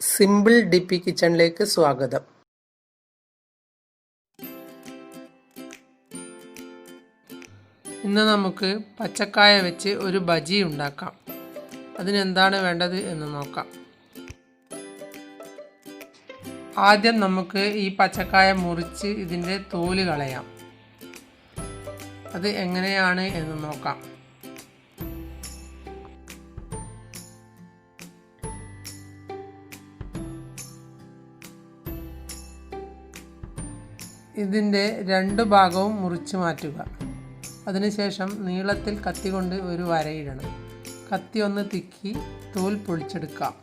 Simple DP കിച്ചണിലേക്ക് സ്വാഗതം. ഇന്ന് നമുക്ക് പച്ചക്കായ വെച്ച് ഒരു ബജി ഉണ്ടാക്കാം. അതിനെന്താണ് വേണ്ടത് എന്ന് നോക്കാം. ആദ്യം നമുക്ക് ഈ പച്ചക്കായ മുറിച്ച് ഇതിൻ്റെ തോല് കളയാം. അത് എങ്ങനെയാണ് എന്ന് നോക്കാം. ഇതിൻ്റെ രണ്ട് ഭാഗവും മുറിച്ച് മാറ്റുക. അതിനുശേഷം നീളത്തിൽ കത്തി കൊണ്ട് ഒരു വരയിടണം. കത്തി ഒന്ന് തിക്കി തോൽ പൊളിച്ചെടുക്കാം.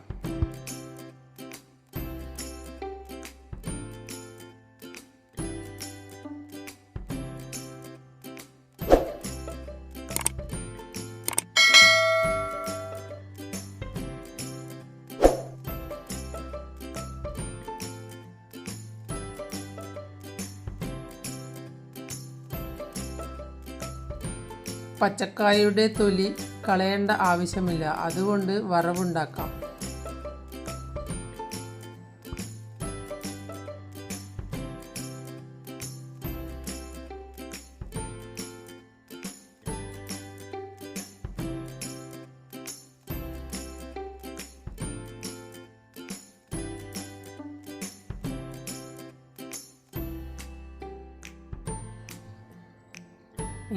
പച്ചക്കായയുടെ തൊലി കളയേണ്ട ആവശ്യമില്ല, അതുകൊണ്ട് വറവുണ്ടാക്കാം.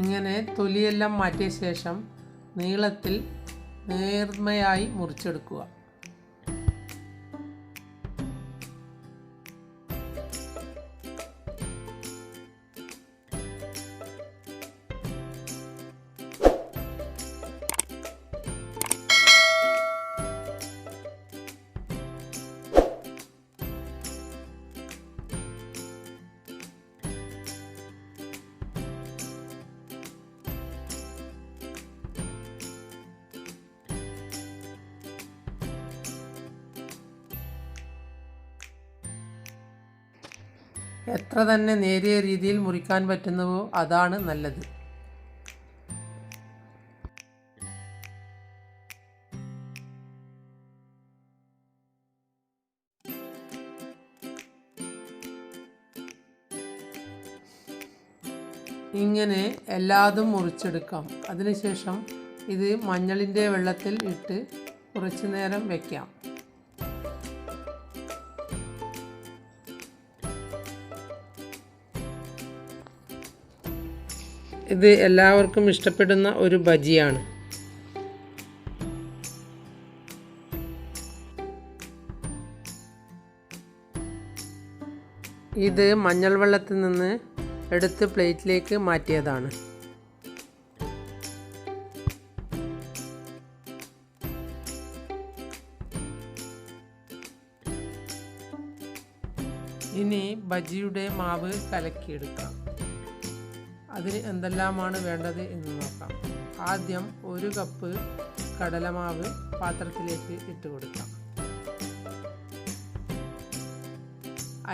ഇങ്ങനെ തൊലിയെല്ലാം മാറ്റിയ ശേഷം നീളത്തിൽ നേർമയായി മുറിച്ചെടുക്കുക. എത്ര തന്നെ നേരിയ രീതിയിൽ മുറിക്കാൻ പറ്റുന്നുവോ അതാണ് നല്ലത്. ഇങ്ങനെ എല്ലാതും മുറിച്ചെടുക്കാം. അതിനുശേഷം ഇത് മഞ്ഞളിൻ്റെ വെള്ളത്തിൽ ഇട്ട് കുറച്ചു നേരം വയ്ക്കാം. ഇത് എല്ലാവർക്കും ഇഷ്ടപ്പെടുന്ന ഒരു ബജിയാണ്. ഇത് മഞ്ഞൾ വെള്ളത്തിൽ നിന്ന് എടുത്ത് പ്ലേറ്റിലേക്ക് മാറ്റിയതാണ്. ഇനി ബജിയുടെ മാവ് കലക്കിയെടുക്കാം. അതിന് എന്തെല്ലാമാണ് വേണ്ടത് എന്ന് നോക്കാം. ആദ്യം 1 കപ്പ് കടലമാവ് പാത്രത്തിലേക്ക് ഇട്ട് കൊടുക്കാം.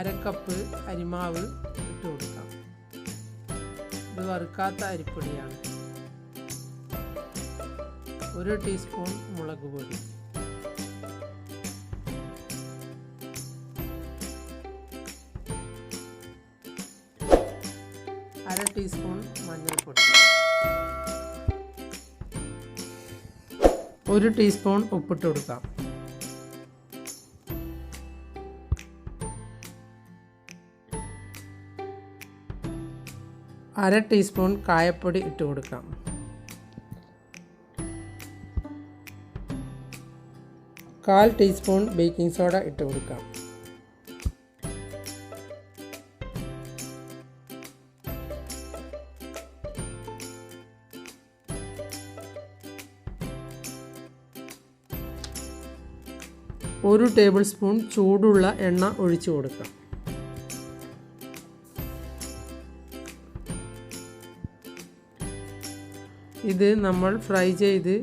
1/2 കപ്പ് അരിമാവ് ഇട്ട് കൊടുക്കാം. ഇത് വറുക്കാത്ത അരിപ്പൊടിയാണ്. 1 ടീസ്പൂൺ മുളക് പൊടി, 1/2 ടീസ്പൂൺ മഞ്ഞൾപ്പൊടി, 1 ടീസ്പൂൺ ഉപ്പിട്ട് കൊടുക്കാം. അര ടീസ്പൂൺ കായപ്പൊടി ഇട്ട് കൊടുക്കാം. 1/4 ടീസ്പൂൺ ബേക്കിംഗ് സോഡ ഇട്ട് കൊടുക്കാം. ഒരു ടേബിൾ സ്പൂൺ ചൂടുള്ള എണ്ണ ഒഴിച്ചു കൊടുക്കാം. ഇത് നമ്മൾ ഫ്രൈ ചെയ്ത്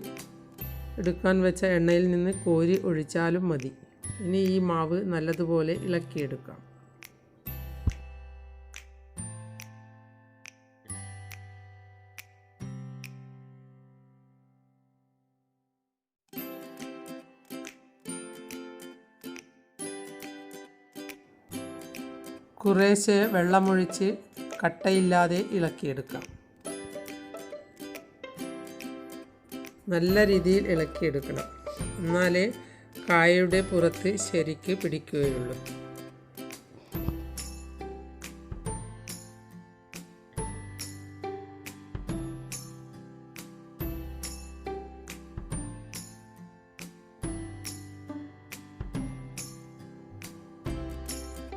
എടുക്കാൻ വെച്ച എണ്ണയിൽ നിന്ന് കോരി ഒഴിച്ചാലും മതി. ഇനി ഈ മാവ് നല്ലതുപോലെ ഇളക്കിയെടുക്കാം. കുറേശ്ശെ വെള്ളമൊഴിച്ച് കട്ടയില്ലാതെ ഇളക്കിയെടുക്കാം. നല്ല രീതിയിൽ ഇളക്കിയെടുക്കണം, എന്നാലേ കായയുടെ പുറത്ത് ശരിക്ക് പിടിക്കുകയുള്ളൂ.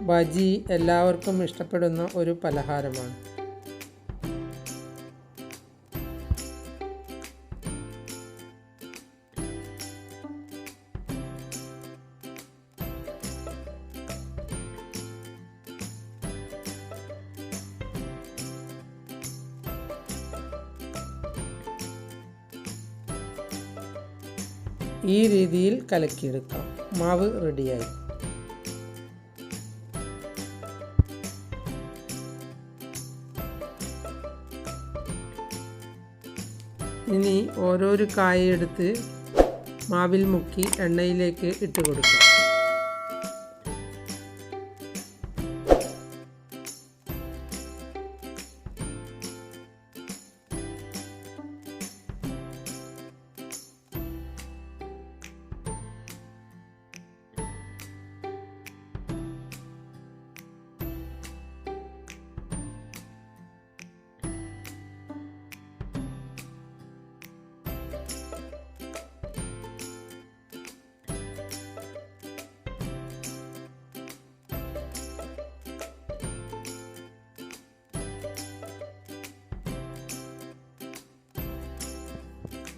ബജി എല്ലാവർക്കും ഇഷ്ടപ്പെടുന്ന ഒരു പലഹാരമാണ്. ഈ രീതിയിൽ കലക്കിയെടുക്കാം. മാവ് റെഡിയായി. ഇനി ഓരോരു കായെടുത്ത് മാവിൽ മുക്കി എണ്ണയിലേക്ക് ഇട്ട് കൊടുക്കാം.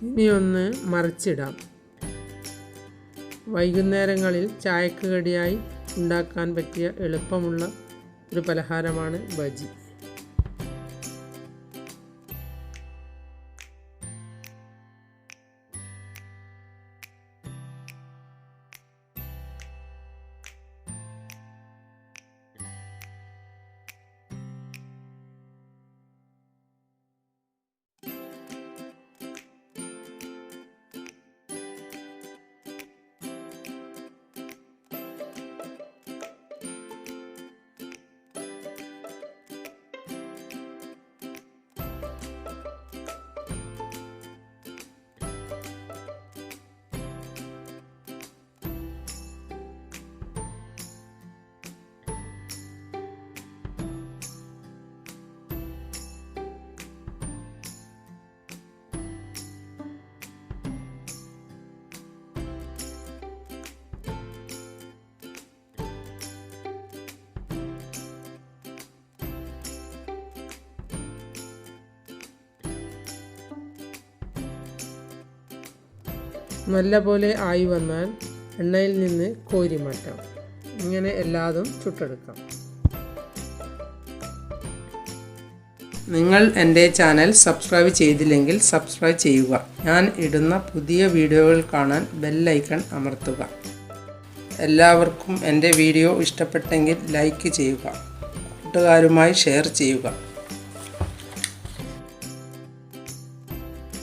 ഇനി ഒന്ന് മറിച്ചിടാം. വൈകുന്നേരങ്ങളിൽ ചായക്ക് കടിയായി ഉണ്ടാക്കാൻ പറ്റിയ എളുപ്പമുള്ള ഒരു പലഹാരമാണ് ബജി. നല്ലപോലെ ആയി വന്നാൽ എണ്ണയിൽ നിന്ന് കോരി മാറ്റാം. ഇങ്ങനെ എല്ലാതും ചുട്ടെടുക്കാം. നിങ്ങൾ എൻ്റെ ചാനൽ സബ്സ്ക്രൈബ് ചെയ്തില്ലെങ്കിൽ സബ്സ്ക്രൈബ് ചെയ്യുക. ഞാൻ ഇടുന്ന പുതിയ വീഡിയോകൾ കാണാൻ ബെൽ ഐക്കൺ അമർത്തുക. എല്ലാവർക്കും എൻ്റെ വീഡിയോ ഇഷ്ടപ്പെട്ടെങ്കിൽ ലൈക്ക് ചെയ്യുക. കൂട്ടുകാരുമായി ഷെയർ ചെയ്യുക.